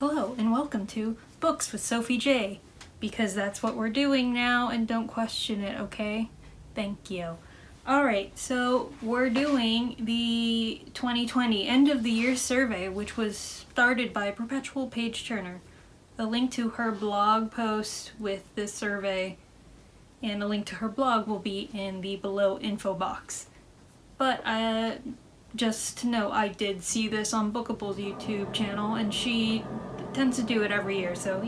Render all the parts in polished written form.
Hello and welcome to Books with Sophie J, because that's what we're doing now and don't question it, okay? Thank you. Alright, so we're doing the 2020 end of the year survey, which was started by Perpetual Page Turner. A link to her blog post with this survey and a link to her blog will be in the below info box. But just to know, I did see this on Bookable's YouTube channel, and she tends to do it every year, so,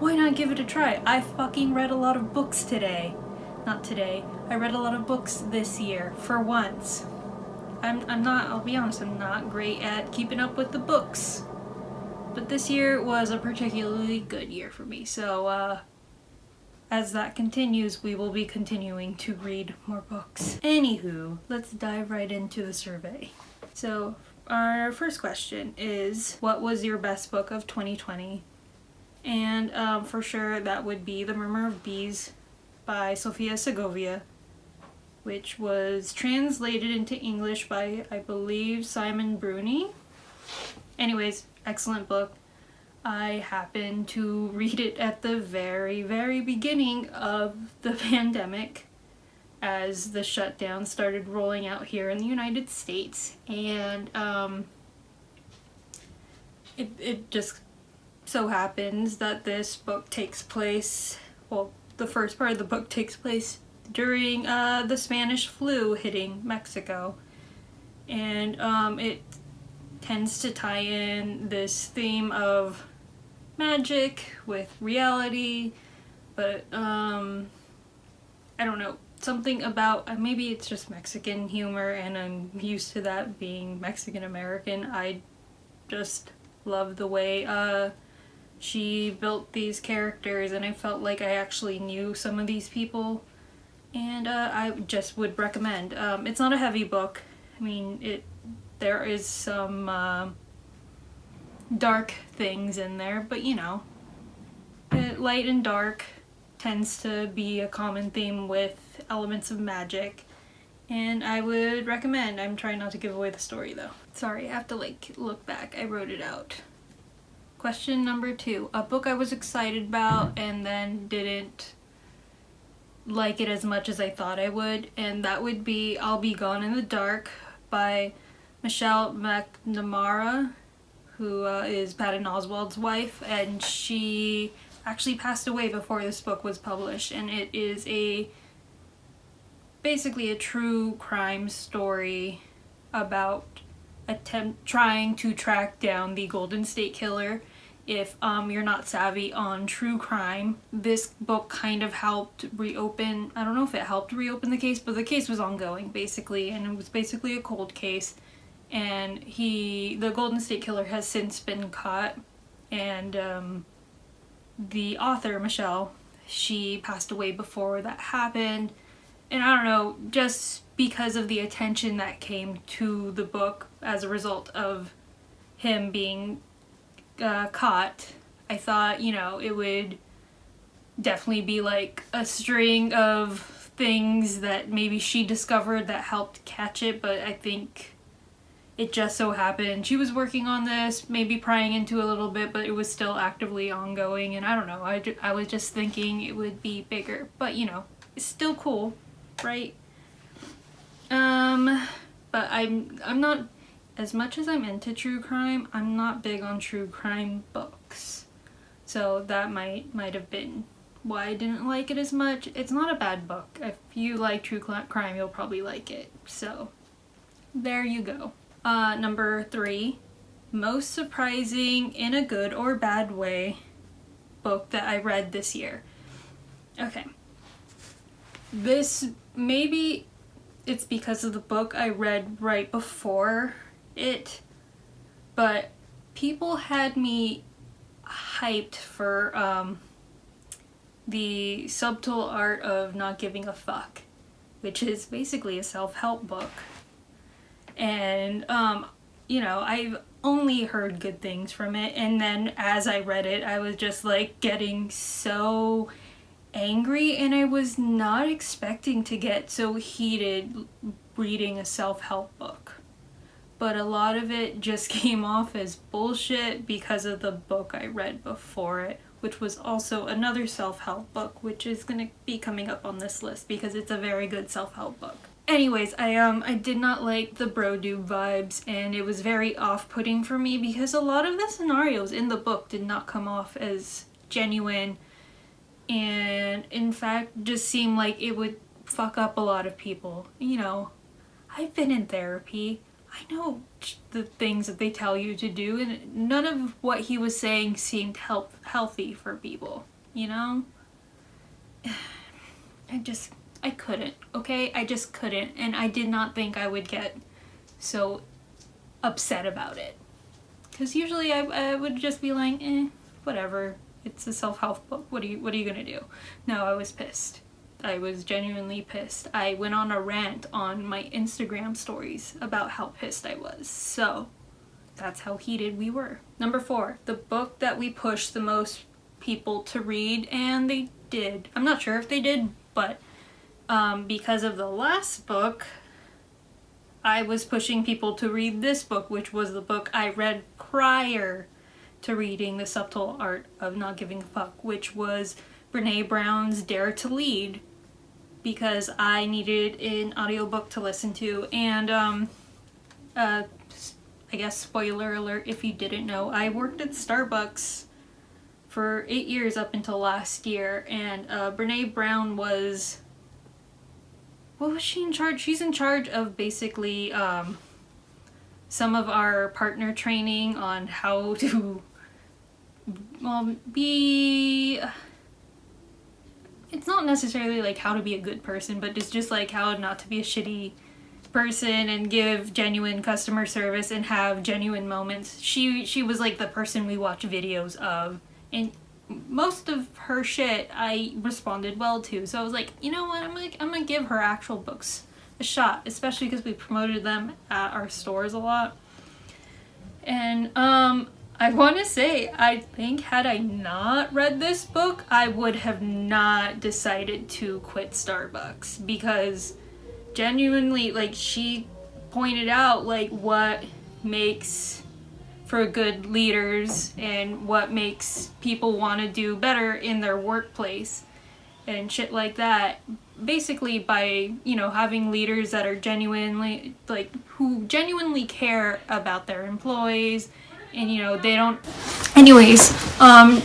why not give it a try? I fucking read a lot of books today. Not today. I read a lot of books this year, for once. I'll be honest, I'm not great at keeping up with the books. But this year was a particularly good year for me, so, as that continues, we will be continuing to read more books. Anywho, let's dive right into the survey. So, our first question is, what was your best book of 2020? And for sure, that would be The Murmur of Bees by Sofia Segovia, which was translated into English by, I believe, Simon Bruni. Anyways, excellent book. I happened to read it at the very, very beginning of the pandemic as the shutdown started rolling out here in the United States, and it just so happens that this book takes place, well, the first part of the book takes place during the Spanish flu hitting Mexico, and it tends to tie in this theme of magic with reality, but I don't know, something about, maybe it's just Mexican humor and I'm used to that being Mexican American. I just love the way she built these characters, and I felt like I actually knew some of these people, and I just would recommend. It's not a heavy book. I mean, there is some dark things in there, but light and dark tends to be a common theme with elements of magic, and I would recommend. I'm trying not to give away the story though. Sorry, I have to look back. I wrote it out. Question number 2. A book I was excited about and then didn't like it as much as I thought I would, and that would be I'll Be Gone in the Dark by Michelle McNamara, who is Patton Oswalt's wife, and she actually passed away before this book was published, and it is basically a true crime story about trying to track down the Golden State Killer. If you're not savvy on true crime, this book kind of helped reopen, I don't know if it helped reopen the case, but the case was ongoing basically, and it was basically a cold case. And the Golden State Killer has since been caught, and the author, Michelle, she passed away before that happened, and I don't know, just because of the attention that came to the book as a result of him being caught, I thought, it would definitely be like a string of things that maybe she discovered that helped catch it, but I think it just so happened she was working on this, maybe prying into a little bit, but it was still actively ongoing, and I don't know, I was just thinking it would be bigger, but it's still cool, right? But I'm not, as much as I'm into true crime, I'm not big on true crime books, so that might have been why I didn't like it as much. It's not a bad book. If you like true crime, you'll probably like it, so there you go. Number 3, most surprising in a good or bad way book that I read this year. Okay. This, maybe it's because of the book I read right before it, but people had me hyped for The Subtle Art of Not Giving a Fuck, which is basically a self-help book. And, I've only heard good things from it, and then as I read it, I was just, getting so angry, and I was not expecting to get so heated reading a self-help book. but a lot of it just came off as bullshit because of the book I read before it, which was also another self-help book, which is going to be coming up on this list because it's a very good self-help book. Anyways, I did not like the bro-dude vibes, and it was very off-putting for me because a lot of the scenarios in the book did not come off as genuine, and in fact just seemed like it would fuck up a lot of people. You know, I've been in therapy. I know the things that they tell you to do, and none of what he was saying seemed healthy for people, you know? I couldn't, okay? I just couldn't, and I did not think I would get so upset about it. Because usually I would just be like, whatever, it's a self-help book, what are you gonna do? No, I was pissed. I was genuinely pissed. I went on a rant on my Instagram stories about how pissed I was. So, that's how heated we were. Number 4, the book that we pushed the most people to read, and they did. I'm not sure if they did, but because of the last book, I was pushing people to read this book, which was the book I read prior to reading The Subtle Art of Not Giving a Fuck, which was Brene Brown's Dare to Lead, because I needed an audiobook to listen to. And I guess spoiler alert if you didn't know, I worked at Starbucks for 8 years up until last year, and Brene Brown was... what was she in charge? She's in charge of basically some of our partner training on how to be... it's not necessarily like how to be a good person, but it's just like how not to be a shitty person and give genuine customer service and have genuine moments. She was like the person we watch videos of, and most of her shit I responded well to. So I was like, you know what, I'm gonna give her actual books a shot, especially because we promoted them at our stores a lot. And I want to say, I think had I not read this book, I would have not decided to quit Starbucks, because genuinely, like, she pointed out like what makes for good leaders and what makes people want to do better in their workplace and shit like that, basically by, you know, having leaders that are genuinely, like, who genuinely care about their employees, and, you know, they don't... Anyways,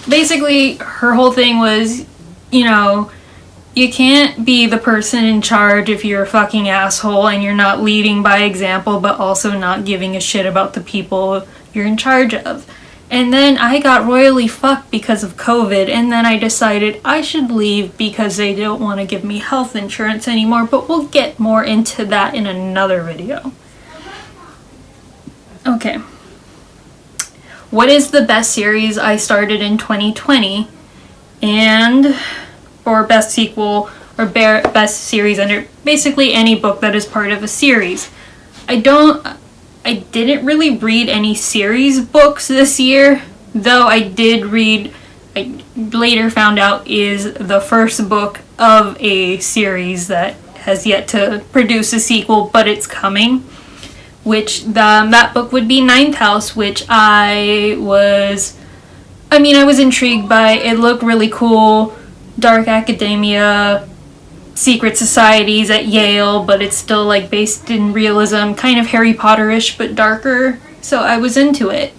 basically her whole thing was, you know, you can't be the person in charge if you're a fucking asshole and you're not leading by example, but also not giving a shit about the people you're in charge of. And then I got royally fucked because of COVID, and then I decided I should leave because they don't want to give me health insurance anymore, but we'll get more into that in another video. Okay. What is the best series I started in 2020? And or best sequel or best series under basically any book that is part of a series. I didn't really read any series books this year, though I later found out is the first book of a series that has yet to produce a sequel, but it's coming. Which that book would be Ninth House, which I was intrigued by. It looked really cool. Dark academia, secret societies at Yale, but it's still like based in realism, kind of Harry Potter-ish but darker. So I was into it,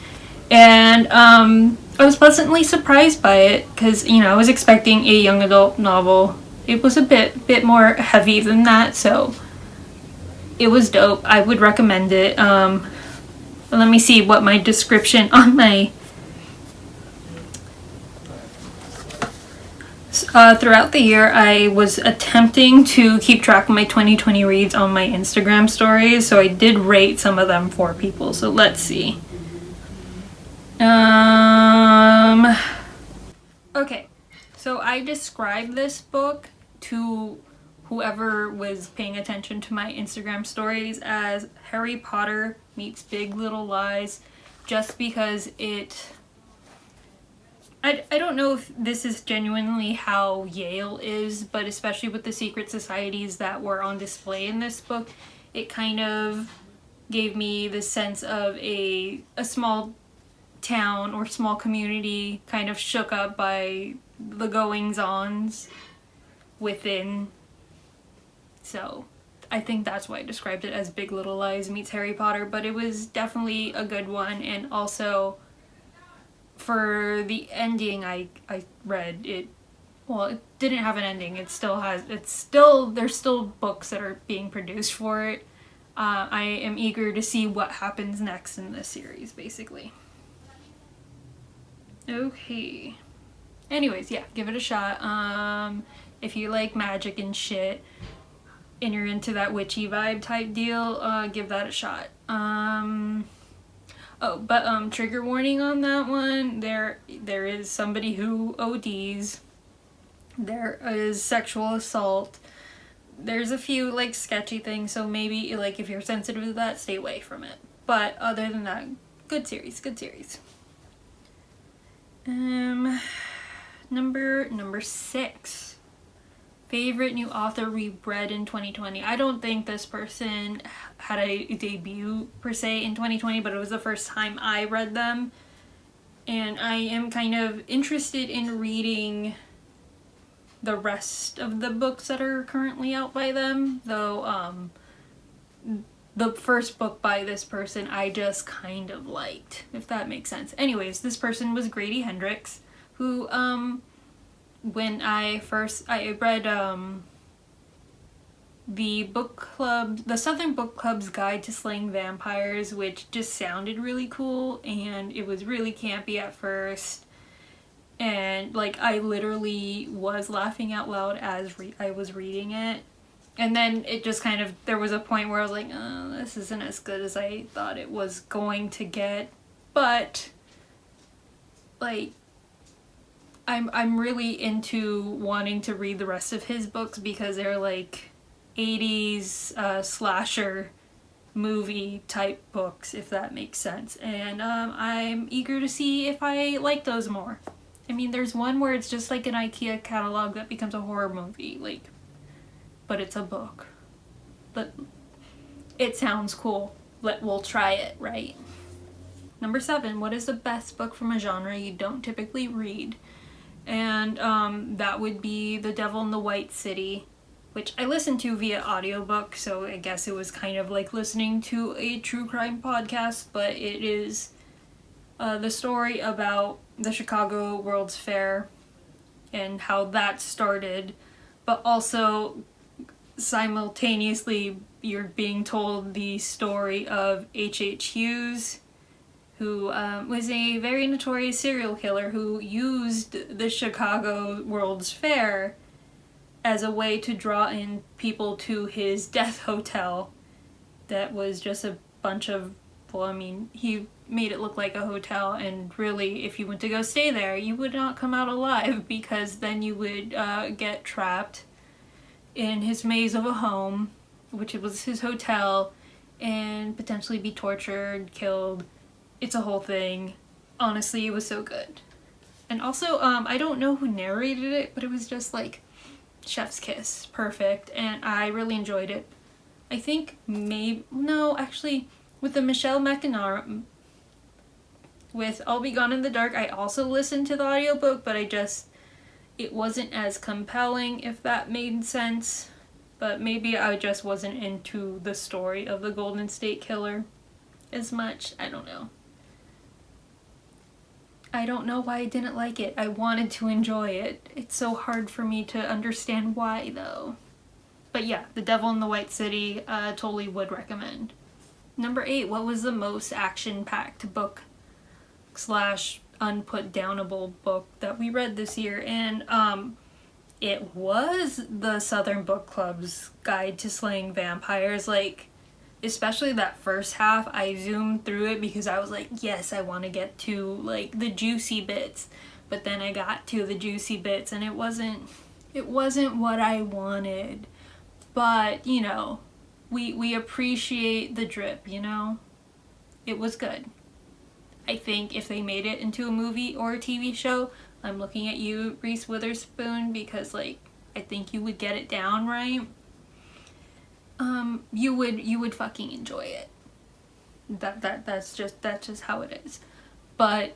and I was pleasantly surprised by it because, you know, I was expecting a young adult novel. It was a bit more heavy than that, so it was dope. I would recommend it. Let me see what my description on my throughout the year, I was attempting to keep track of my 2020 reads on my Instagram stories, so I did rate some of them for people. So let's see. Okay, so I described this book to whoever was paying attention to my Instagram stories as Harry Potter meets Big Little Lies, just because I don't know if this is genuinely how Yale is, but especially with the secret societies that were on display in this book, it kind of gave me the sense of a small town or small community kind of shook up by the goings-ons within. So I think that's why I described it as Big Little Lies meets Harry Potter, but it was definitely a good one. And also for the ending I read, it didn't have an ending. There's still books that are being produced for it. I am eager to see what happens next in this series, basically. Okay. Anyways, yeah, give it a shot. If you like magic and shit, and you're into that witchy vibe type deal, give that a shot. Trigger warning on that one. There is somebody who ODs. There is sexual assault. There's a few like sketchy things, so maybe like if you're sensitive to that, stay away from it. But other than that, good series. Number 6. Favorite new author we read in 2020. I don't think this person had a debut per se in 2020, but it was the first time I read them. And I am kind of interested in reading the rest of the books that are currently out by them, though the first book by this person I just kind of liked, if that makes sense. Anyways, this person was Grady Hendrix, who when I read the Southern Book Club's Guide to Slaying Vampires, which just sounded really cool, and it was really campy at first. And like I literally was laughing out loud as I was reading it, and then it just kind of, there was a point where I was like, oh, this isn't as good as I thought it was going to get. But like I'm really into wanting to read the rest of his books because they're like 80s slasher movie type books, if that makes sense. And I'm eager to see if I like those more. I mean, there's one where it's just like an IKEA catalog that becomes a horror movie, like, but it's a book. But it sounds cool. We'll try it, right? Number 7, what is the best book from a genre you don't typically read? And that would be The Devil in the White City, which I listened to via audiobook, so I guess it was kind of like listening to a true crime podcast, but it is the story about the Chicago World's Fair and how that started, but also simultaneously you're being told the story of H.H. Hughes, who was a very notorious serial killer who used the Chicago World's Fair as a way to draw in people to his death hotel that was just a bunch of, well, I mean, he made it look like a hotel, and really, if you went to go stay there, you would not come out alive, because then you would get trapped in his maze of a home, which was his hotel, and potentially be tortured, killed. It's a whole thing. Honestly, it was so good. And also, I don't know who narrated it, but it was just like chef's kiss. Perfect. And I really enjoyed it. I think with the Michelle McNamara, with I'll Be Gone in the Dark, I also listened to the audiobook, but it wasn't as compelling, if that made sense. But maybe I just wasn't into the story of the Golden State Killer as much. I don't know. I don't know why I didn't like it. I wanted to enjoy it. It's so hard for me to understand why, though. But yeah, The Devil in the White City, totally would recommend. Number 8, what was the most action-packed book / unput-downable book that we read this year? And it was the Southern Book Club's Guide to Slaying Vampires. Like, especially that first half, I zoomed through it because I was like, yes, I want to get to like the juicy bits. But then I got to the juicy bits and it wasn't what I wanted. But, you know, we appreciate the drip, you know? It was good. I think if they made it into a movie or a TV show, I'm looking at you, Reese Witherspoon, because like I think you would get it down right. You would fucking enjoy it. That's just how it is. But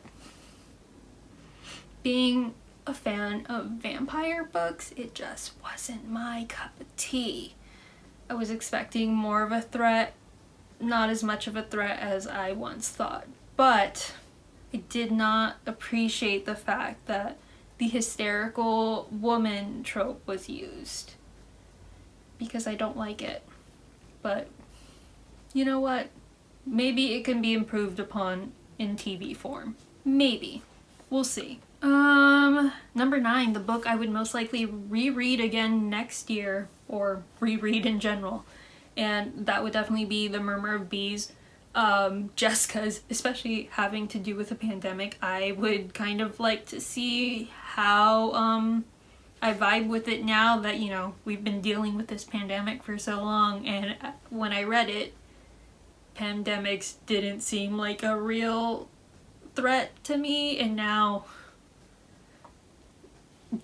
being a fan of vampire books, it just wasn't my cup of tea. I was expecting more of a threat, not as much of a threat as I once thought. But I did not appreciate the fact that the hysterical woman trope was used, because I don't like it. But you know what? Maybe it can be improved upon in TV form. Maybe. We'll see. Number 9, the book I would most likely reread again next year, or reread in general. And that would definitely be The Murmur of Bees. Just because, especially having to do with a pandemic, I would kind of like to see how I vibe with it now that, you know, we've been dealing with this pandemic for so long. And when I read it, pandemics didn't seem like a real threat to me, and now,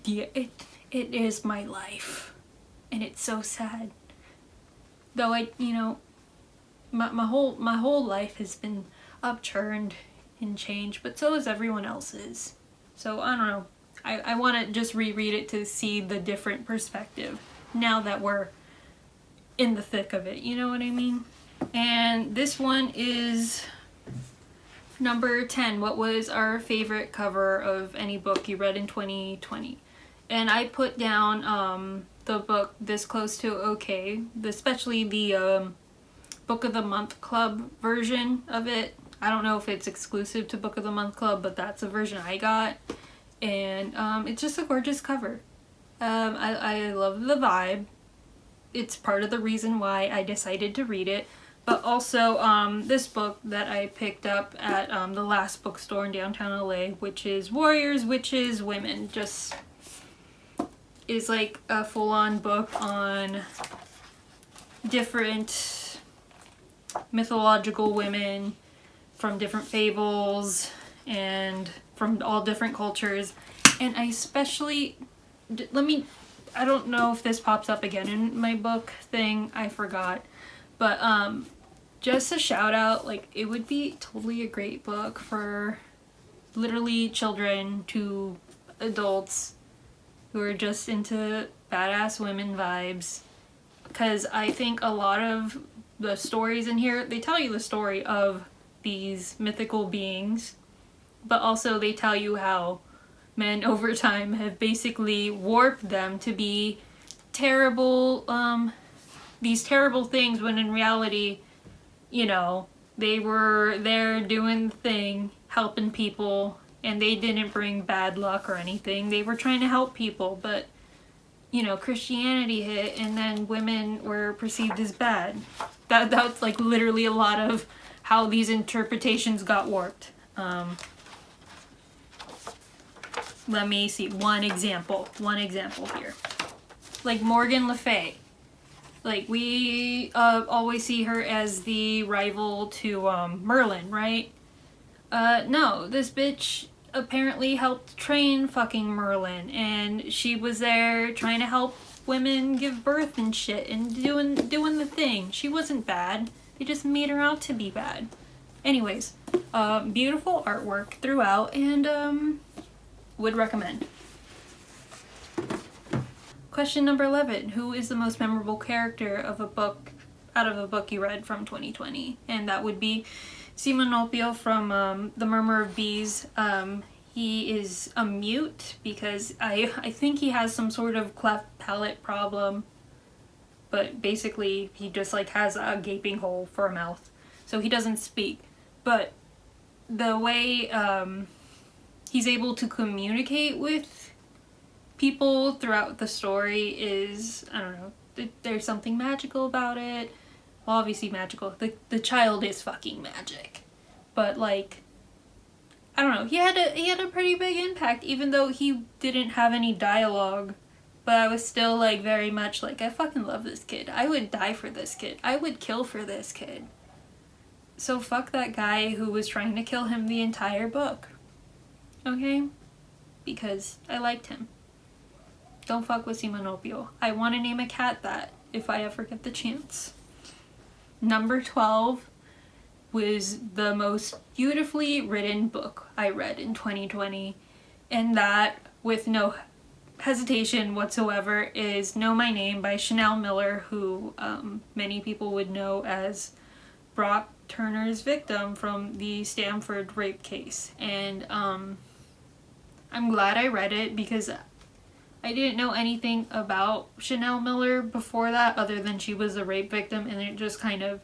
yeah, it is my life, and it's so sad. Though my whole life has been upturned and changed, but so is everyone else's. So I don't know. I want to just reread it to see the different perspective now that we're in the thick of it. You know what I mean? And this one is number 10. What was our favorite cover of any book you read in 2020? And I put down the book This Close to Okay, especially the Book of the Month Club version of it. I don't know if it's exclusive to Book of the Month Club, but that's the version I got. And it's just a gorgeous cover. I love the vibe. It's part of the reason why I decided to read it. But also this book that I picked up at the last bookstore in downtown LA, which is Warriors, Witches, Women. Just is like a full-on book on different mythological women from different fables and from all different cultures. And I especially, I don't know if this pops up again in my book thing, I forgot, but just a shout out, like, it would be totally a great book for literally children to adults who are just into badass women vibes, because I think a lot of the stories in here, they tell you the story of these mythical beings, but also they tell you how men over time have basically warped them to be terrible, these terrible things, when in reality, you know, they were there doing the thing, helping people, and they didn't bring bad luck or anything. They were trying to help people, but, you know, Christianity hit, and then women were perceived as bad. That's like literally a lot of how these interpretations got warped. Let me see one example here. Like Morgan Le Fay. Like, we always see her as the rival to Merlin, right? No, this bitch apparently helped train fucking Merlin, and she was there trying to help women give birth and shit, and doing the thing. She wasn't bad. They just made her out to be bad. Anyways, beautiful artwork throughout, and would recommend. Question number 11. Who is the most memorable character of a book, out of a book you read from 2020? And that would be Simonopio from The Murmur of Bees. He is a mute because I think he has some sort of cleft palate problem. But basically he just like has a gaping hole for a mouth. So he doesn't speak. But the way he's able to communicate with people throughout the story is, I don't know, there's something magical about it. Well, obviously magical. The child is fucking magic. But like, I don't know, he had a pretty big impact, even though he didn't have any dialogue. But I was still like very much like, I fucking love this kid. I would die for this kid. I would kill for this kid. So fuck that guy who was trying to kill him the entire book. Okay? Because I liked him. Don't fuck with Simonopio. I want to name a cat that, if I ever get the chance. Number 12 was the most beautifully written book I read in 2020, and that, with no hesitation whatsoever, is Know My Name by Chanel Miller, who many people would know as Brock Turner's victim from the Stanford rape case. And I'm glad I read it because I didn't know anything about Chanel Miller before that other than she was a rape victim, and it just kind of,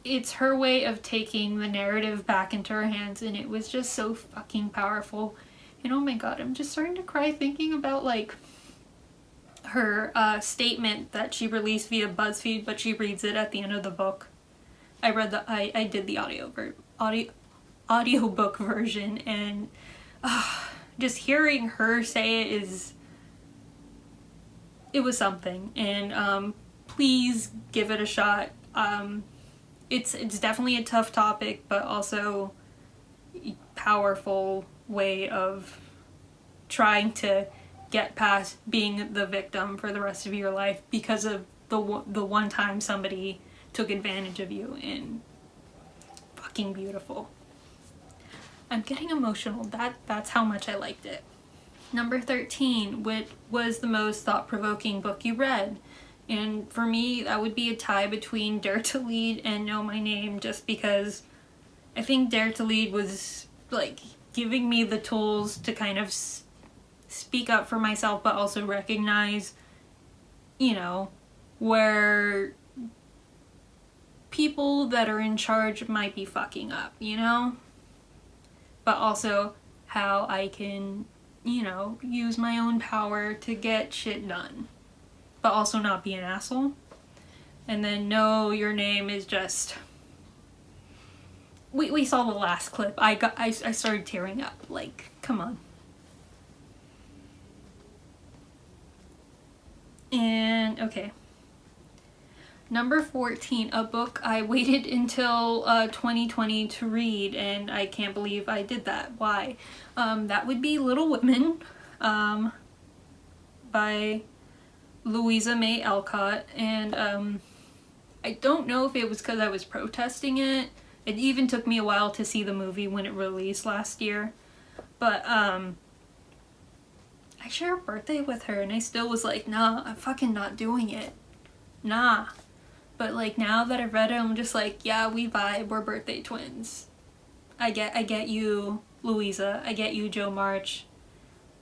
it's her way of taking the narrative back into her hands, and it was just so fucking powerful. And oh my god, I'm just starting to cry thinking about like her statement that she released via BuzzFeed, but she reads it at the end of the book. I did the audiobook version, and just hearing her say it was something. And please give it a shot. It's definitely a tough topic, but also powerful way of trying to get past being the victim for the rest of your life because of the one time somebody took advantage of you. And fucking beautiful. I'm getting emotional. That's how much I liked it. Number 13, which was the most thought-provoking book you read? And for me, that would be a tie between Dare to Lead and Know My Name, just because I think Dare to Lead was like giving me the tools to kind of speak up for myself, but also recognize, you know, where people that are in charge might be fucking up, you know? But also how I can, you know, use my own power to get shit done, but also not be an asshole. And then Know Your Name is just, we saw the last clip. I started tearing up. Like, come on. And okay. Number 14, a book I waited until 2020 to read, and I can't believe I did that. Why? That would be Little Women by Louisa May Alcott. And I don't know if it was because I was protesting it. It even took me a while to see the movie when it released last year. But I shared a birthday with her, and I still was like, nah, I'm fucking not doing it. Nah. But like now that I've read it, I'm just like, yeah, we vibe, we're birthday twins. I get you, Louisa. I get you, Jo March.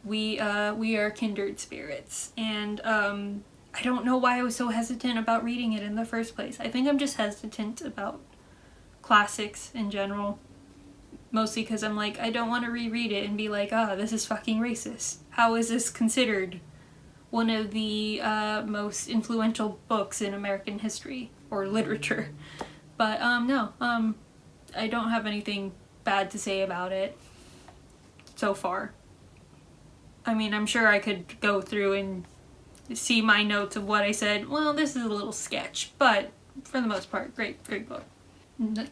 We are kindred spirits. And I don't know why I was so hesitant about reading it in the first place. I think I'm just hesitant about classics in general. Mostly because I'm like, I don't want to reread it and be like, this is fucking racist. How is this considered one of the most influential books in American history or literature? But no, I don't have anything bad to say about it so far. I mean, I'm sure I could go through and see my notes of what I said. Well, this is a little sketch, but for the most part, great book.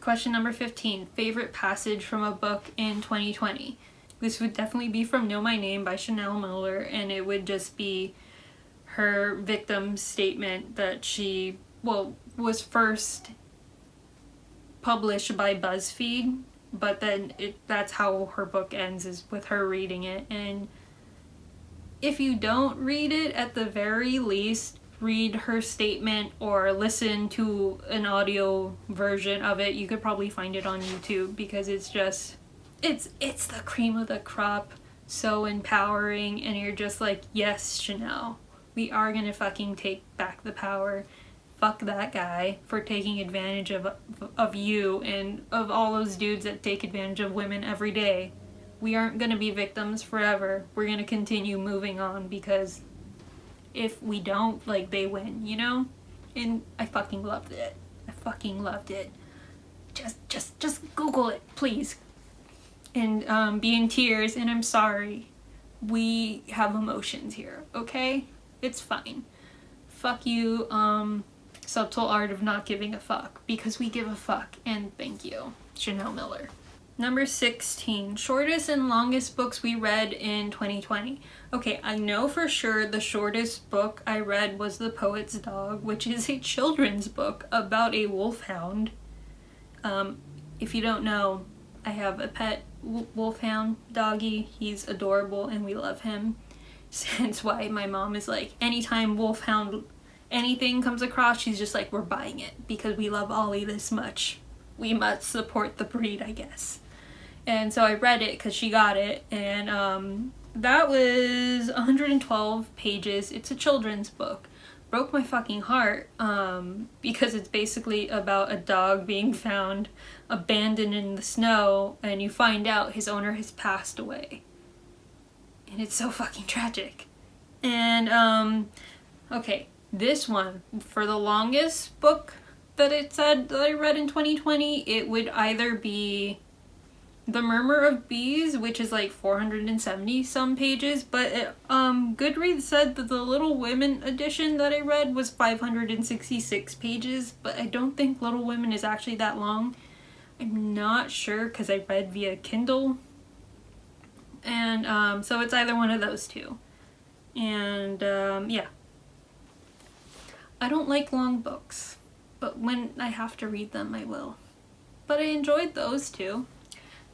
Question number 15, favorite passage from a book in 2020. This would definitely be from Know My Name by Chanel Miller, and it would just be her victim's statement that she, was first published by BuzzFeed, but then that's how her book ends, is with her reading it. And if you don't read it, at the very least, read her statement or listen to an audio version of it. You could probably find it on YouTube, because it's just, it's the cream of the crop, so empowering, and you're just like, yes, Chanel, we are gonna fucking take back the power. Fuck that guy for taking advantage of you and of all those dudes that take advantage of women every day. We aren't gonna be victims forever. We're gonna continue moving on, because if we don't, like, they win, you know? And I fucking loved it. I fucking loved it. Just Google it, please. And be in tears, and I'm sorry. We have emotions here, okay? It's fine. Fuck you, Subtle Art of Not Giving a Fuck, because we give a fuck, and thank you, Chanel Miller. Number 16, shortest and longest books we read in 2020. Okay, I know for sure the shortest book I read was The Poet's Dog, which is a children's book about a wolfhound. If you don't know, I have a pet wolfhound doggy. He's adorable and we love him. Hence why my mom is like, anytime wolfhound anything comes across, she's just like, we're buying it because we love Ollie this much. We must support the breed, I guess. And so I read it because she got it, and that was 112 pages. It's a children's book. Broke my fucking heart because it's basically about a dog being found abandoned in the snow, and you find out his owner has passed away. And it's so fucking tragic. And okay, this one, for the longest book that it said that I read in 2020, it would either be The Murmur of Bees, which is like 470 some pages, but Goodreads said that the Little Women edition that I read was 566 pages, but I don't think Little Women is actually that long. I'm not sure because I read via Kindle, and so it's either one of those two. And yeah, I don't like long books, but when I have to read them I will. But I enjoyed those two.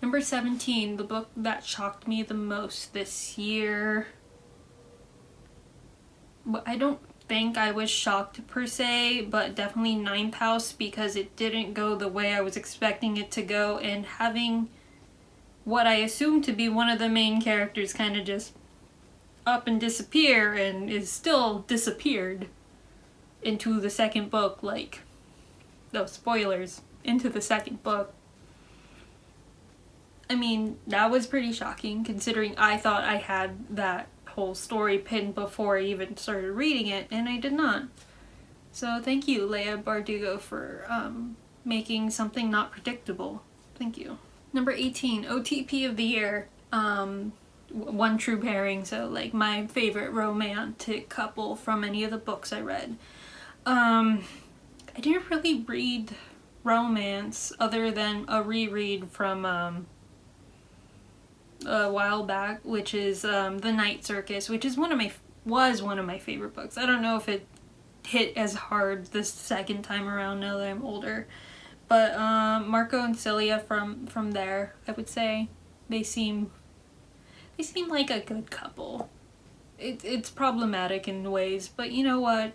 Number 17, the book that shocked me the most this year. I don't think I was shocked per se, but definitely Ninth House, because it didn't go the way I was expecting it to go, and having what I assumed to be one of the main characters kind of just up and disappear, and is still disappeared into the second book, like, no spoilers, into the second book. I mean, that was pretty shocking, considering I thought I had that whole story pinned before I even started reading it, and I did not. So thank you, Leia Bardugo, for making something not predictable. Thank you. Number 18, OTP of the year. One True Pairing, so like my favorite romantic couple from any of the books I read. I didn't really read romance other than a reread from a while back, which is The Night Circus, which is one of my favorite books. I don't know if it hit as hard this second time around now that I'm older, but Marco and Celia from there, I would say they seem like a good couple. It's problematic in ways, but you know what?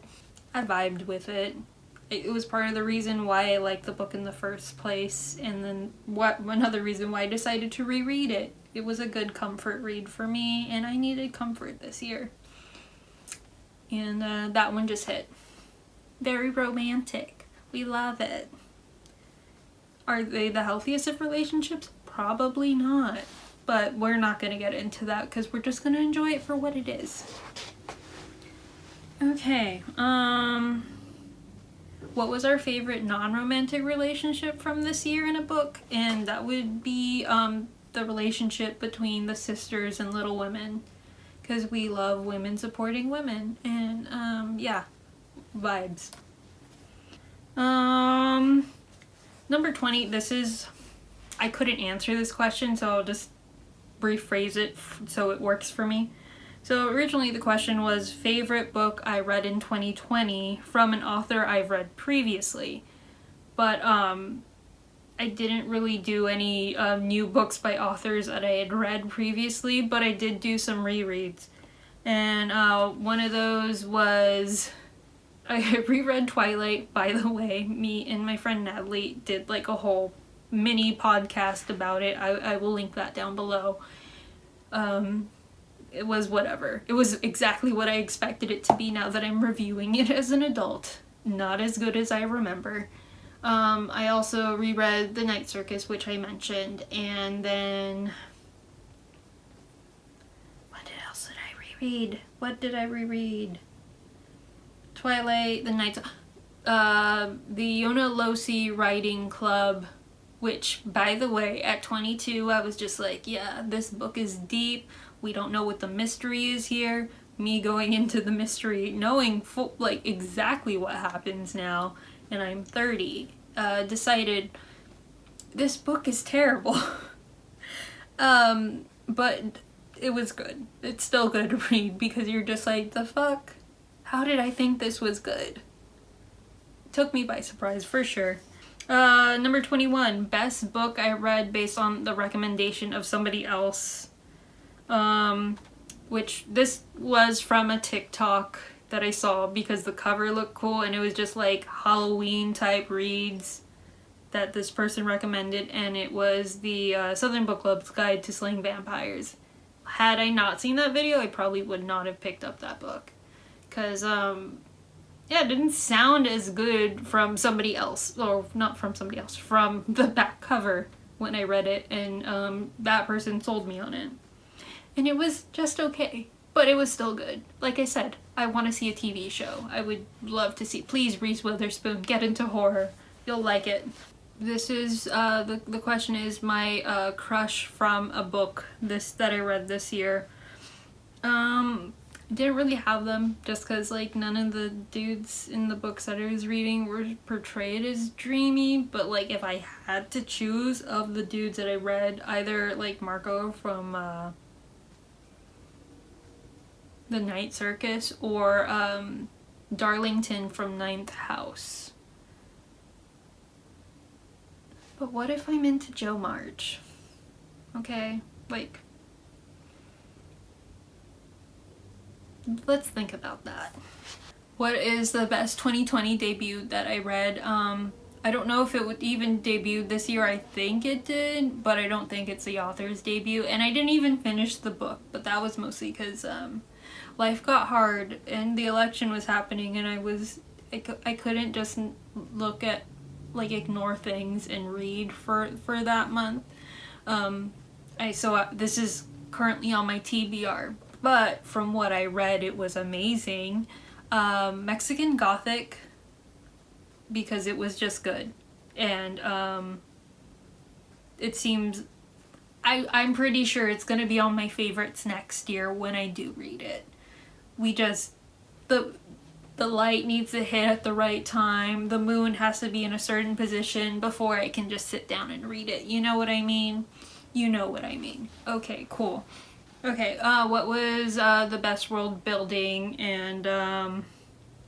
I vibed with it. It was part of the reason why I liked the book in the first place, and then another reason why I decided to reread it. It was a good comfort read for me, and I needed comfort this year. And that one just hit. Very romantic. We love it. Are they the healthiest of relationships? Probably not. But we're not going to get into that because we're just going to enjoy it for what it is. Okay, what was our favorite non-romantic relationship from this year in a book? And that would be the relationship between the sisters in Little Women, because we love women supporting women, and yeah, vibes. Number 20, I couldn't answer this question, so I'll just rephrase it so it works for me. So originally the question was favorite book I read in 2020 from an author I've read previously, but I didn't really do any new books by authors that I had read previously, but I did do some rereads. And one of those was, I reread Twilight, by the way. Me and my friend Natalie did like a whole mini podcast about it. I will link that down below. It was whatever. It was exactly what I expected it to be now that I'm reviewing it as an adult. Not as good as I remember. I also reread The Night Circus, which I mentioned, and then what else did I reread? What did I reread? Twilight, The Night, the Yona Losi Writing Club, which, by the way, at 22, I was just like, yeah, this book is deep. We don't know what the mystery is here. Me going into the mystery, knowing like exactly what happens now, and I'm 30, decided this book is terrible. But it was good. It's still good to read because you're just like, the fuck? How did I think this was good? Took me by surprise for sure. Number 21, best book I read based on the recommendation of somebody else. Which this was from a TikTok that I saw because the cover looked cool and it was just like Halloween type reads that this person recommended, and it was the Southern Book Club's Guide to Slaying Vampires. Had I not seen that video, I probably would not have picked up that book. Because, yeah, it didn't sound as good from somebody else, or not from somebody else, from the back cover when I read it, and that person sold me on it. And it was just okay, but it was still good. Like I said, I want to see a TV show. I would love to see. Please, Reese Witherspoon, get into horror. You'll like it. This is, the question is my crush from a book that I read this year. Didn't really have them just because like none of the dudes in the books that I was reading were portrayed as dreamy, but like if I had to choose of the dudes that I read, either like Marco from The Night Circus or Darlington from Ninth House. But what if I'm into Jo March? Okay, like, let's think about that. What is the best 2020 debut that I read? I don't know if it would even debut this year. I think it did, but I don't think it's the author's debut. And I didn't even finish the book, but that was mostly because life got hard and the election was happening, and I couldn't just look at, like, ignore things and read for that month. This is currently on my TBR, but from what I read, it was amazing. Mexican Gothic, because it was just good. And it seems, I'm pretty sure it's gonna be on my favorites next year when I do read it. The light needs to hit at the right time. The moon has to be in a certain position before I can just sit down and read it. You know what I mean? You know what I mean. Okay, cool. Okay, what was the best world building and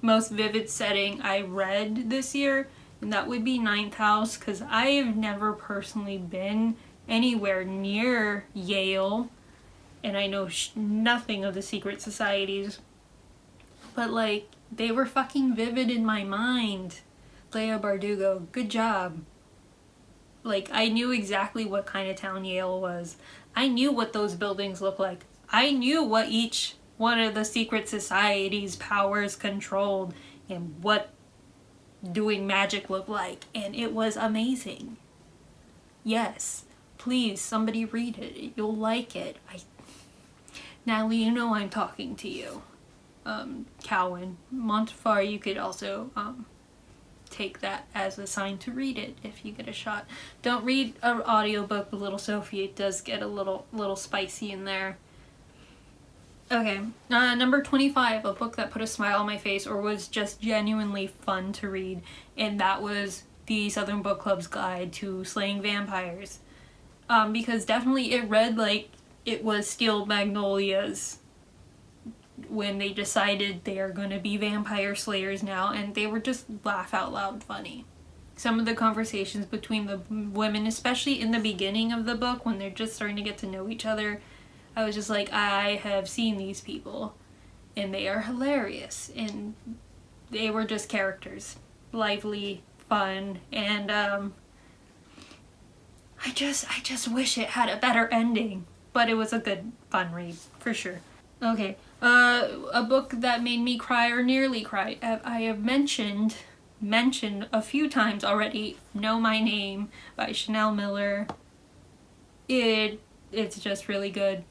most vivid setting I read this year? And that would be Ninth House, because I have never personally been anywhere near Yale, and I know nothing of the secret societies. But, like, they were fucking vivid in my mind. Leia Bardugo, good job. Like, I knew exactly what kind of town Yale was. I knew what those buildings looked like. I knew what each one of the secret societies' powers controlled and what doing magic looked like. And it was amazing. Yes. Please, somebody read it. You'll like it. Natalie, you know I'm talking to you. Cowan. Montefar, you could also take that as a sign to read it if you get a shot. Don't read an audiobook with Little Sophie. It does get a little spicy in there. Okay, number 25, a book that put a smile on my face or was just genuinely fun to read, and that was the Southern Book Club's Guide to Slaying Vampires. Because definitely it read like it was Steel Magnolias when they decided they are going to be vampire slayers now, and they were just laugh out loud funny. Some of the conversations between the women, especially in the beginning of the book when they're just starting to get to know each other, I was just like, I have seen these people and they are hilarious, and they were just characters, lively, fun, and I just wish it had a better ending, but it was a good fun read for sure. Okay, a book that made me cry or nearly cry. I have mentioned a few times already, Know My Name by Chanel Miller. It's just really good.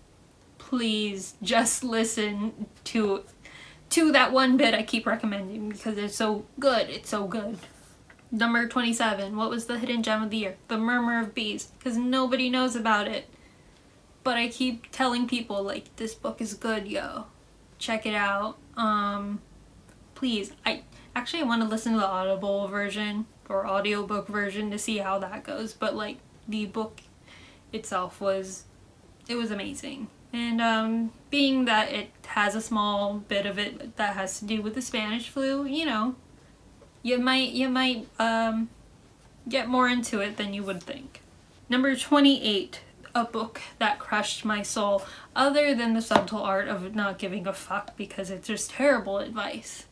Please just listen to that one bit I keep recommending because it's so good. It's so good. Number 27, what was the hidden gem of the year? The Murmur of Bees, because nobody knows about it. But I keep telling people, like, this book is good, yo. Check it out. Please. I want to listen to the Audible version or audiobook version to see how that goes. But, like, the book itself was amazing. And being that it has a small bit of it that has to do with the Spanish flu, you know, you might get more into it than you would think. Number 28, a book that crushed my soul, other than The Subtle Art of Not Giving a Fuck, because it's just terrible advice.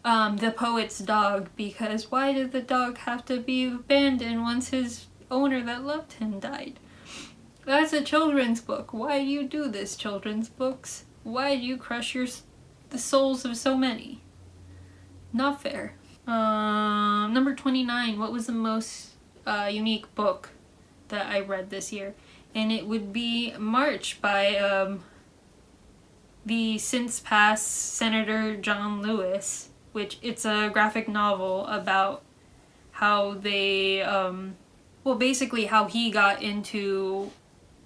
The Poet's Dog, because why did the dog have to be abandoned once his owner that loved him died? That's a children's book. Why do you do this, children's books? Why do you crush the souls of so many? Not fair. Number 29, what was the most unique book that I read this year? And it would be March by the since passed Senator John Lewis, which it's a graphic novel about how they, well, basically how he got into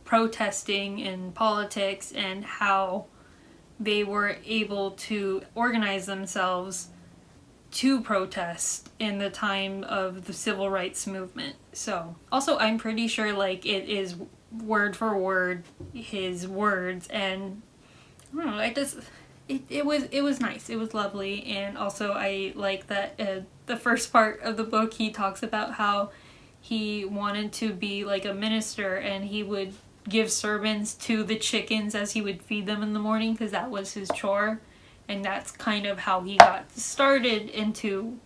protesting in politics and how they were able to organize themselves to protest in the time of the civil rights movement. So, also I'm pretty sure like it is word for word his words, and I don't know, it was nice, it was lovely. And also I like that the first part of the book he talks about how he wanted to be like a minister and he would give sermons to the chickens as he would feed them in the morning because that was his chore. And that's kind of how he got started into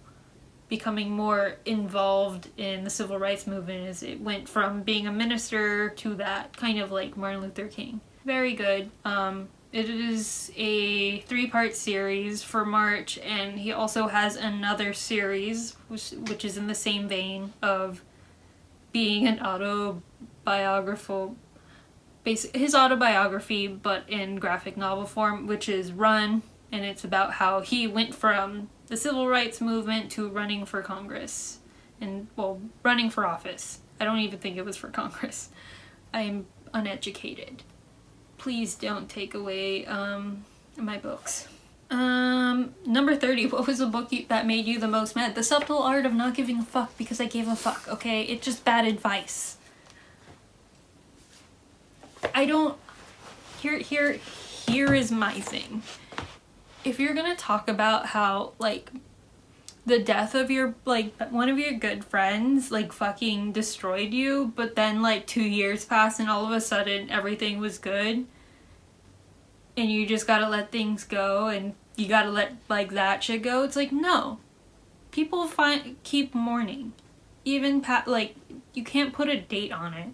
becoming more involved in the civil rights movement, as it went from being a minister to that, kind of like Martin Luther King. Very good. It is a 3-part series for March, and he also has another series which is in the same vein of being an his autobiography, but in graphic novel form, which is Run. And it's about how he went from the civil rights movement to running for Congress. And, well, running for office. I don't even think it was for Congress. I'm uneducated. Please don't take away my books. Number 30, what was the book that made you the most mad? The Subtle Art of Not Giving a Fuck, because I gave a fuck, okay? It's just bad advice. I don't... Here is my thing. If you're gonna talk about how, like, the death of your, like, one of your good friends, like, fucking destroyed you, but then, like, 2 years passed and all of a sudden everything was good, and you just gotta let things go, and you gotta let, like, that shit go, it's like, no. People keep mourning. Even, like, you can't put a date on it.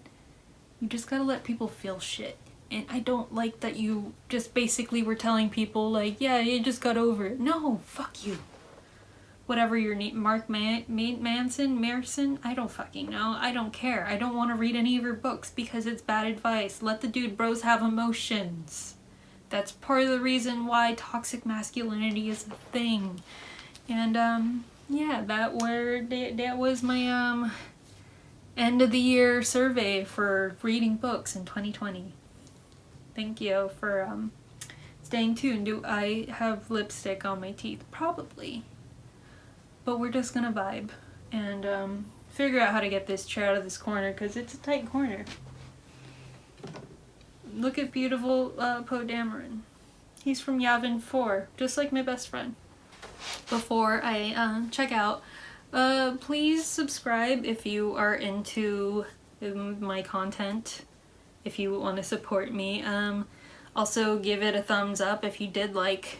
You just gotta let people feel shit. And I don't like that you just basically were telling people, like, yeah, you just got over it. No, fuck you. Whatever your name, Marson, I don't fucking know. I don't care. I don't want to read any of your books because it's bad advice. Let the dude bros have emotions. That's part of the reason why toxic masculinity is a thing. And, yeah, that was my, end of the year survey for reading books in 2020. Thank you for staying tuned. Do I have lipstick on my teeth? Probably. But we're just gonna vibe and figure out how to get this chair out of this corner because it's a tight corner. Look at beautiful Poe Dameron. He's from Yavin 4, just like my best friend. Before I check out, please subscribe if you are into my content. If you want to support me. Also give it a thumbs up if you did like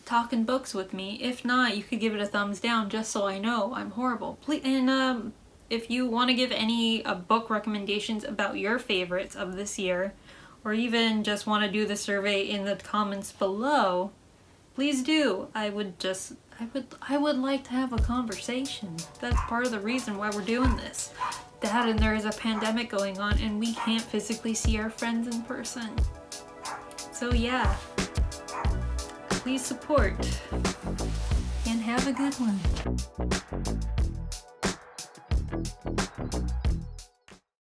talking books with me. If not, you could give it a thumbs down just so I know I'm horrible. Please, and if you want to give any book recommendations about your favorites of this year, or even just want to do the survey in the comments below, please do. I would like to have a conversation. That's part of the reason why we're doing this. That and there is a pandemic going on and we can't physically see our friends in person. So yeah, please support and have a good one.